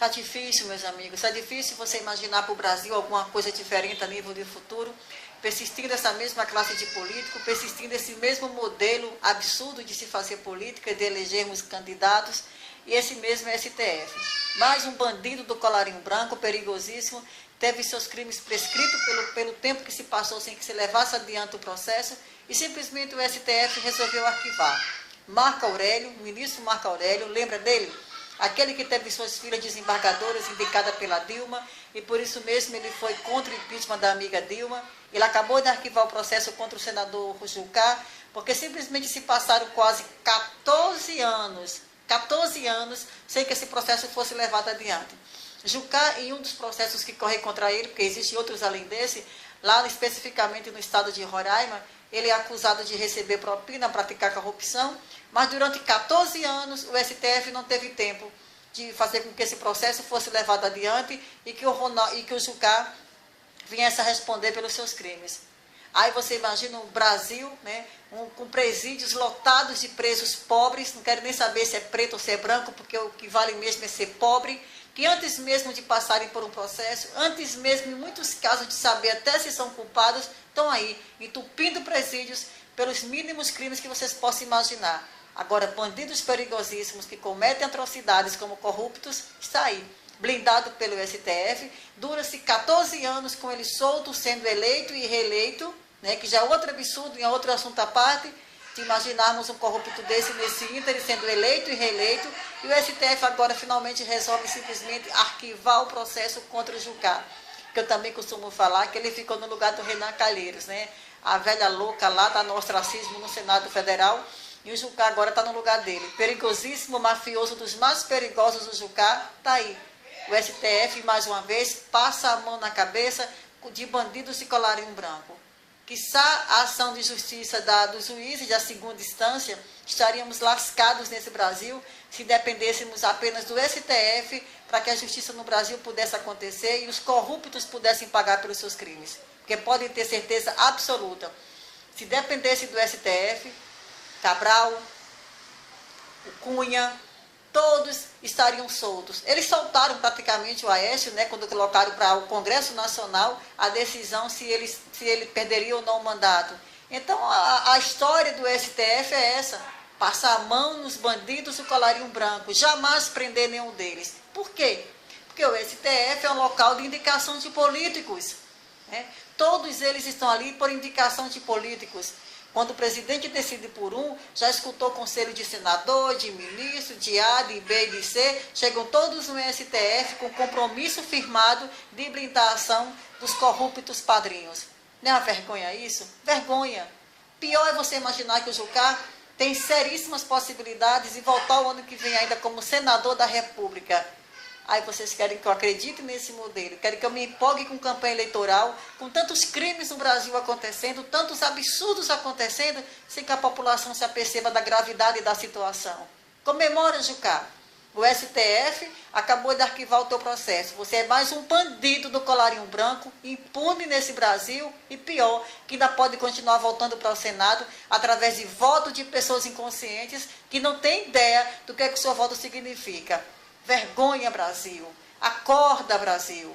Tá difícil, meus amigos, tá difícil você imaginar para o Brasil alguma coisa diferente a nível de futuro, persistindo essa mesma classe de político, persistindo esse mesmo modelo absurdo de se fazer política, de elegermos candidatos, e esse mesmo STF. Mais um bandido do colarinho branco, perigosíssimo, teve seus crimes prescritos pelo tempo que se passou sem que se levasse adiante o processo, e simplesmente o STF resolveu arquivar. Marco Aurélio, o ministro Marco Aurélio, lembra dele? Aquele que teve suas filhas desembargadoras indicadas pela Dilma, e por isso mesmo ele foi contra o impeachment da amiga Dilma. Ele acabou de arquivar o processo contra o senador Jucá, porque simplesmente se passaram quase 14 anos sem que esse processo fosse levado adiante. Jucá, em um dos processos que corre contra ele, porque existem outros além desse, lá especificamente no estado de Roraima, ele é acusado de receber propina, praticar corrupção, mas durante 14 anos o STF não teve tempo de fazer com que esse processo fosse levado adiante e que o Jucá viesse a responder pelos seus crimes. Aí você imagina o Brasil, né, com presídios lotados de presos pobres, não quero nem saber se é preto ou se é branco, porque o que vale mesmo é ser pobre, que antes mesmo de passarem por um processo, antes mesmo, em muitos casos, de saber até se são culpados, estão aí, entupindo presídios pelos mínimos crimes que vocês possam imaginar. Agora, bandidos perigosíssimos que cometem atrocidades como corruptos, está aí, blindado pelo STF, dura-se 14 anos com ele solto, sendo eleito e reeleito, né, que já é outro absurdo, é outro assunto à parte, de imaginarmos um corrupto desse nesse íntere, sendo eleito e reeleito, e o STF agora finalmente resolve simplesmente arquivar o processo contra o Jucá, que eu também costumo falar que ele ficou no lugar do Renan Calheiros, né? A velha louca lá está no ostracismo no Senado Federal, e o Jucá agora está no lugar dele. Perigosíssimo, mafioso, dos mais perigosos do Jucá, está aí. O STF, mais uma vez, passa a mão na cabeça de bandidos de colarinho branco. Quiçá a ação de justiça dos juízes da segunda instância, estaríamos lascados nesse Brasil se dependêssemos apenas do STF para que a justiça no Brasil pudesse acontecer e os corruptos pudessem pagar pelos seus crimes. Porque podem ter certeza absoluta, se dependesse do STF, Cabral, o Cunha, todos estariam soltos. Eles soltaram praticamente o Aécio, né, quando colocaram para o Congresso Nacional a decisão se ele perderia ou não o mandato. Então, a história do STF é essa, passar a mão nos bandidos do colarinho branco, jamais prender nenhum deles. Por quê? Porque o STF é um local de indicação de políticos, né? Todos eles estão ali por indicação de políticos. Quando o presidente decide por um, já escutou conselho de senador, de ministro, de A, de B e de C, chegam todos no STF com compromisso firmado de blindar a ação dos corruptos padrinhos. Não é uma vergonha isso? Vergonha. Pior é você imaginar que o Jucá tem seríssimas possibilidades de voltar o ano que vem ainda como senador da República. Aí vocês querem que eu acredite nesse modelo, querem que eu me empolgue com campanha eleitoral, com tantos crimes no Brasil acontecendo, tantos absurdos acontecendo, sem que a população se aperceba da gravidade da situação. Comemora, Jucá. O STF acabou de arquivar o teu processo. Você é mais um bandido do colarinho branco, impune nesse Brasil, e pior, que ainda pode continuar voltando para o Senado através de voto de pessoas inconscientes que não têm ideia do que o seu voto significa. Vergonha, Brasil. Acorda, Brasil.